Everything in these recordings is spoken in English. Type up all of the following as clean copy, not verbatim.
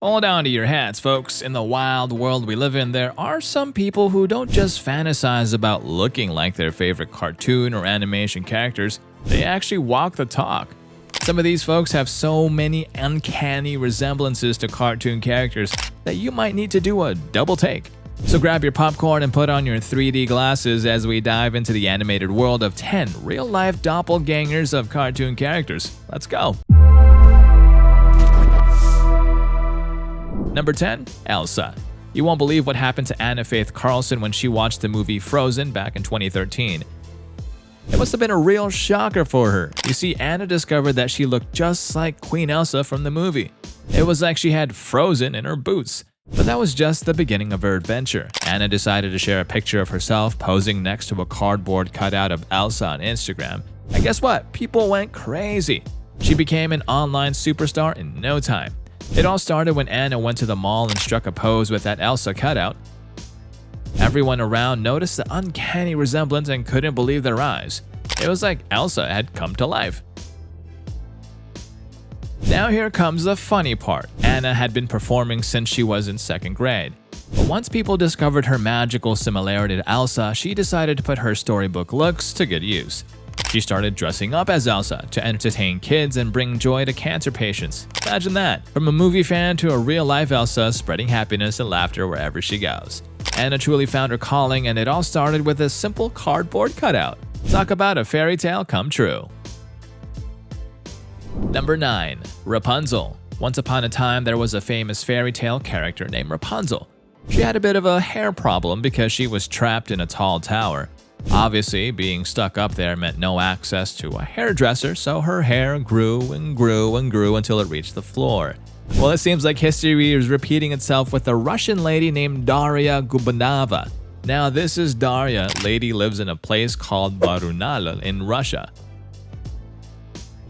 Hold on to your hats, folks. In the wild world we live in, there are some people who don't just fantasize about looking like their favorite cartoon or animation characters, they actually walk the talk. Some of these folks have so many uncanny resemblances to cartoon characters that you might need to do a double take. So grab your popcorn and put on your 3D glasses as we dive into the animated world of 10 real-life doppelgängers of cartoon characters. Let's go! Number 10. Elsa. You won't believe what happened to Anna Faith Carlson when she watched the movie Frozen back in 2013. It must have been a real shocker for her. You see, Anna discovered that she looked just like Queen Elsa from the movie. It was like she had Frozen in her boots. But that was just the beginning of her adventure. Anna decided to share a picture of herself posing next to a cardboard cutout of Elsa on Instagram. And guess what? People went crazy. She became an online superstar in no time. It all started when Anna went to the mall and struck a pose with that Elsa cutout. Everyone around noticed the uncanny resemblance and couldn't believe their eyes. It was like Elsa had come to life. Now here comes the funny part. Anna had been performing since she was in 2nd grade. But once people discovered her magical similarity to Elsa, she decided to put her storybook looks to good use. She started dressing up as Elsa to entertain kids and bring joy to cancer patients. Imagine that, from a movie fan to a real-life Elsa spreading happiness and laughter wherever she goes. Anna truly found her calling, and it all started with a simple cardboard cutout. Talk about a fairy tale come true. Number 9. Rapunzel. Once upon a time, there was a famous fairy tale character named Rapunzel. She had a bit of a hair problem because she was trapped in a tall tower. Obviously, being stuck up there meant no access to a hairdresser, so her hair grew and grew and grew until it reached the floor. Well, it seems like history is repeating itself with a Russian lady named Daria Gubanova. Now, this is Daria. Lady lives in a place called Varunal in Russia.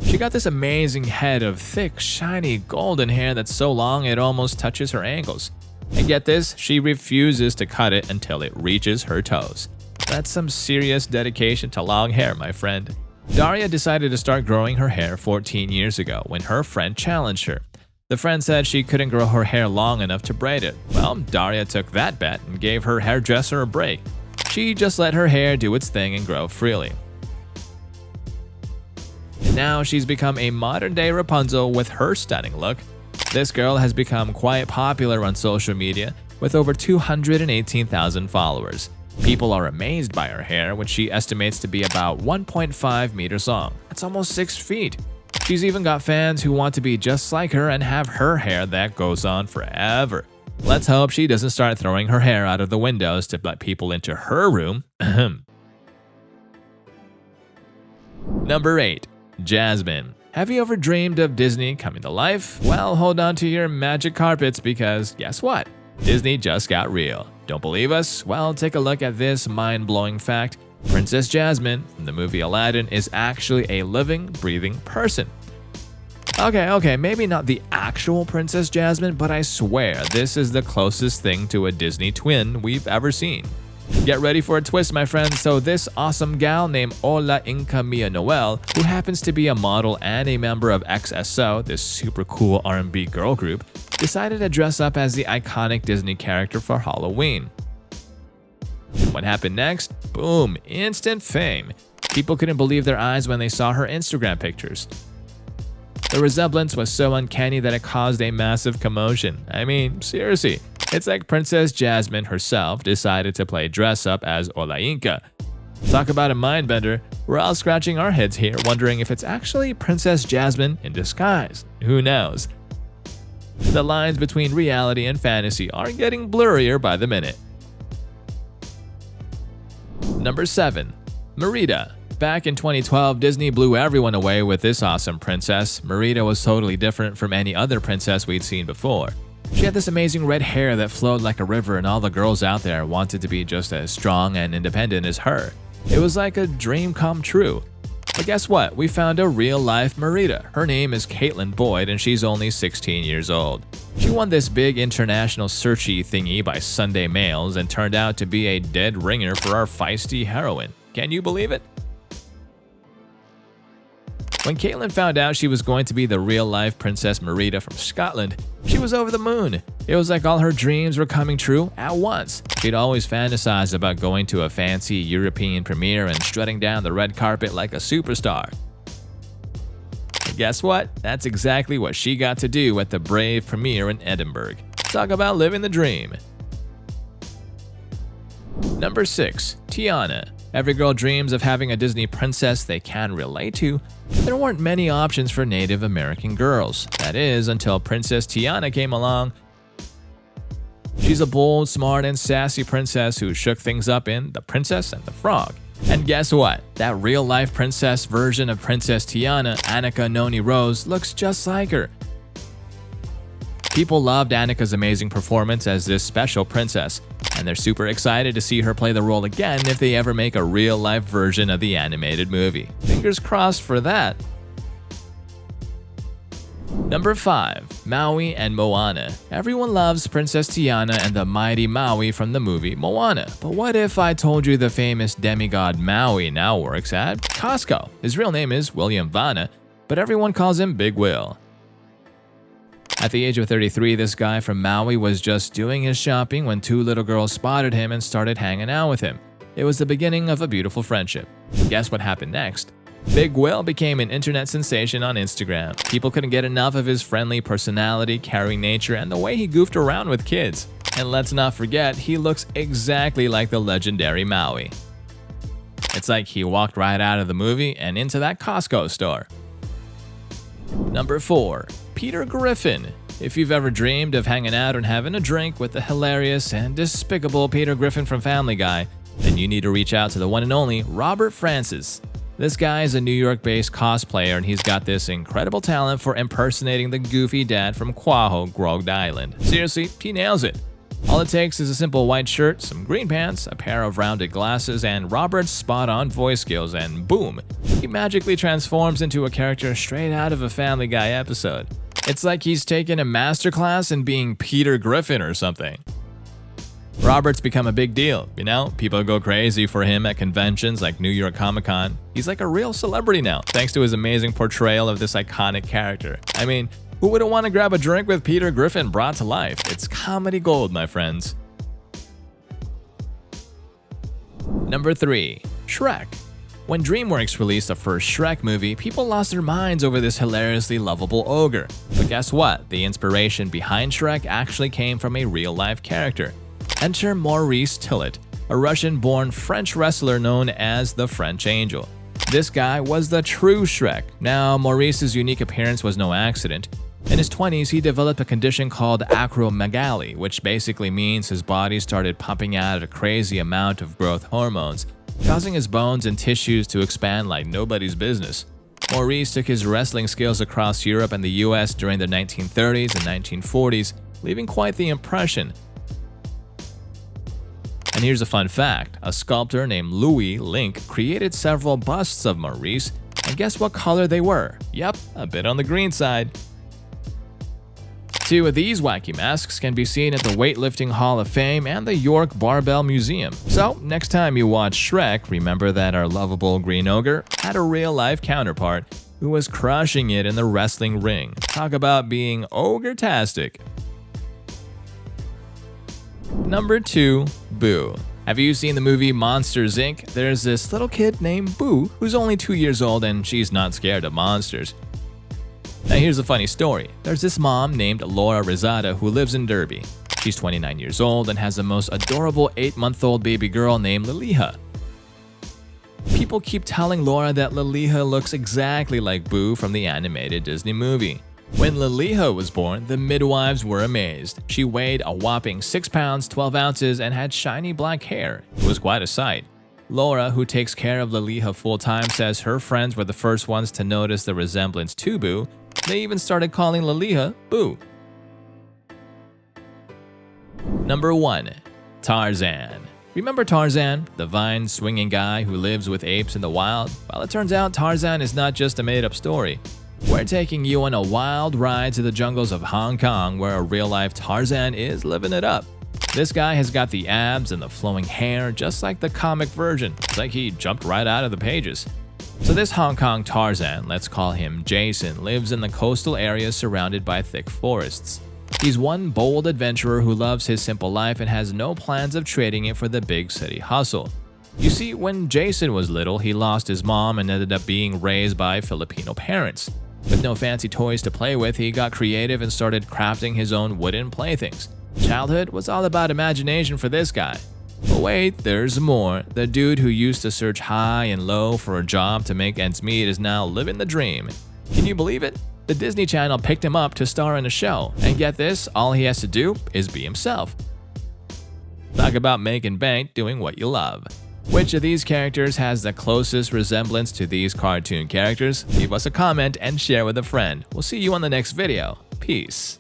She got this amazing head of thick, shiny, golden hair that's so long it almost touches her ankles. And get this, she refuses to cut it until it reaches her toes. That's some serious dedication to long hair, my friend. Daria decided to start growing her hair 14 years ago when her friend challenged her. The friend said she couldn't grow her hair long enough to braid it. Well, Daria took that bet and gave her hairdresser a break. She just let her hair do its thing and grow freely. And now she's become a modern-day Rapunzel with her stunning look. This girl has become quite popular on social media with over 218,000 followers. People are amazed by her hair, which she estimates to be about 1.5 meters long. That's almost 6 feet. She's even got fans who want to be just like her and have her hair that goes on forever. Let's hope she doesn't start throwing her hair out of the windows to let people into her room. Number 8. Jasmine. Have you ever dreamed of Disney coming to life? Well, hold on to your magic carpets because guess what? Disney just got real. Don't believe us? Well, take a look at this mind-blowing fact. Princess Jasmine from the movie Aladdin is actually a living, breathing person. Okay, maybe not the actual Princess Jasmine, but I swear this is the closest thing to a Disney twin we've ever seen. Get ready for a twist, my friends. So this awesome gal named Ola Inca Mia Noel, who happens to be a model and a member of XSO, this super cool R&B girl group, decided to dress up as the iconic Disney character for Halloween. And what happened next? Boom, instant fame. People couldn't believe their eyes when they saw her Instagram pictures. The resemblance was so uncanny that it caused a massive commotion. I mean, seriously, it's like Princess Jasmine herself decided to play dress up as Ola Inca. Talk about a mind bender. We're all scratching our heads here, wondering if it's actually Princess Jasmine in disguise. Who knows? The lines between reality and fantasy are getting blurrier by the minute. Number 7. Marita. Back in 2012, Disney blew everyone away with this awesome princess. Marita was totally different from any other princess we'd seen before. She had this amazing red hair that flowed like a river, and all the girls out there wanted to be just as strong and independent as her. It was like a dream come true. But guess what? We found a real-life Marita. Her name is Caitlin Boyd, and she's only 16 years old. She won this big international searchy thingy by Sunday Mails and turned out to be a dead ringer for our feisty heroine. Can you believe it? When Caitlin found out she was going to be the real-life Princess Marita from Scotland, she was over the moon. It was like all her dreams were coming true at once. She'd always fantasized about going to a fancy European premiere and strutting down the red carpet like a superstar. And guess what? That's exactly what she got to do at the Brave premiere in Edinburgh. Talk about living the dream. Number 6. Tiana. Every girl dreams of having a Disney princess they can relate to. There weren't many options for Native American girls. That is, until Princess Tiana came along. She's a bold, smart, and sassy princess who shook things up in The Princess and the Frog. And guess what? That real-life princess version of Princess Tiana, Annika Noni Rose, looks just like her. People loved Annika's amazing performance as this special princess, and they're super excited to see her play the role again if they ever make a real-life version of the animated movie. Fingers crossed for that. Number 5. Maui and Moana. Everyone loves Princess Tiana and the mighty Maui from the movie Moana. But what if I told you the famous demigod Maui now works at Costco? His real name is William Vanna, but everyone calls him Big Will. At the age of 33, this guy from Maui was just doing his shopping when 2 little girls spotted him and started hanging out with him. It was the beginning of a beautiful friendship. Guess what happened next? Big Will became an internet sensation on Instagram. People couldn't get enough of his friendly personality, caring nature, and the way he goofed around with kids. And let's not forget, he looks exactly like the legendary Maui. It's like he walked right out of the movie and into that Costco store. Number 4. Peter Griffin. If you've ever dreamed of hanging out and having a drink with the hilarious and despicable Peter Griffin from Family Guy, then you need to reach out to the one and only Robert Francis. This guy is a New York-based cosplayer, and he's got this incredible talent for impersonating the goofy dad from Quaho, Grog Island. Seriously, he nails it. All it takes is a simple white shirt, some green pants, a pair of rounded glasses, and Robert's spot-on voice skills, and boom, he magically transforms into a character straight out of a Family Guy episode. It's like he's taken a masterclass in being Peter Griffin or something. Robert's become a big deal, you know? People go crazy for him at conventions like New York Comic Con. He's like a real celebrity now, thanks to his amazing portrayal of this iconic character. I mean, who wouldn't want to grab a drink with Peter Griffin brought to life? It's comedy gold, my friends. Number 3. Shrek. When DreamWorks released the first Shrek movie, people lost their minds over this hilariously lovable ogre. But guess what? The inspiration behind Shrek actually came from a real-life character. Enter Maurice Tillet, a Russian-born French wrestler known as the French Angel. This guy was the true Shrek. Now, Maurice's unique appearance was no accident. In his 20s, he developed a condition called acromegaly, which basically means his body started pumping out a crazy amount of growth hormones, causing his bones and tissues to expand like nobody's business. Maurice took his wrestling skills across Europe and the US during the 1930s and 1940s, leaving quite the impression. And here's a fun fact, a sculptor named Louis Link created several busts of Maurice, and guess what color they were? Yep, a bit on the green side. 2 of these wacky masks can be seen at the Weightlifting Hall of Fame and the York Barbell Museum. So, next time you watch Shrek, remember that our lovable green ogre had a real-life counterpart who was crushing it in the wrestling ring. Talk about being ogre-tastic. Number 2. Boo. Have you seen the movie Monsters, Inc? There's this little kid named Boo who's only 2 years old and she's not scared of monsters. Now here's a funny story. There's this mom named Laura Rizada who lives in Derby. She's 29 years old and has the most adorable 8-month-old baby girl named Liliha. People keep telling Laura that Liliha looks exactly like Boo from the animated Disney movie. When Liliha was born, the midwives were amazed. She weighed a whopping 6 pounds, 12 ounces, and had shiny black hair. It was quite a sight. Laura, who takes care of Liliha full-time, says her friends were the first ones to notice the resemblance to Boo. They even started calling Liliha Boo. Number 1. Tarzan. Remember Tarzan, the vine-swinging guy who lives with apes in the wild? Well, it turns out Tarzan is not just a made-up story. We're taking you on a wild ride to the jungles of Hong Kong, where a real-life Tarzan is living it up. This guy has got the abs and the flowing hair just like the comic version. It's like he jumped right out of the pages. So this Hong Kong Tarzan, let's call him Jason, lives in the coastal areas surrounded by thick forests. He's one bold adventurer who loves his simple life and has no plans of trading it for the big city hustle. You see, when Jason was little, he lost his mom and ended up being raised by Filipino parents. With no fancy toys to play with, he got creative and started crafting his own wooden playthings. Childhood was all about imagination for this guy. But wait, there's more. The dude who used to search high and low for a job to make ends meet is now living the dream. Can you believe it? The Disney Channel picked him up to star in a show, and get this, all he has to do is be himself. Talk about making bank doing what you love. Which of these characters has the closest resemblance to these cartoon characters? Leave us a comment and share with a friend. We'll see you on the next video. Peace.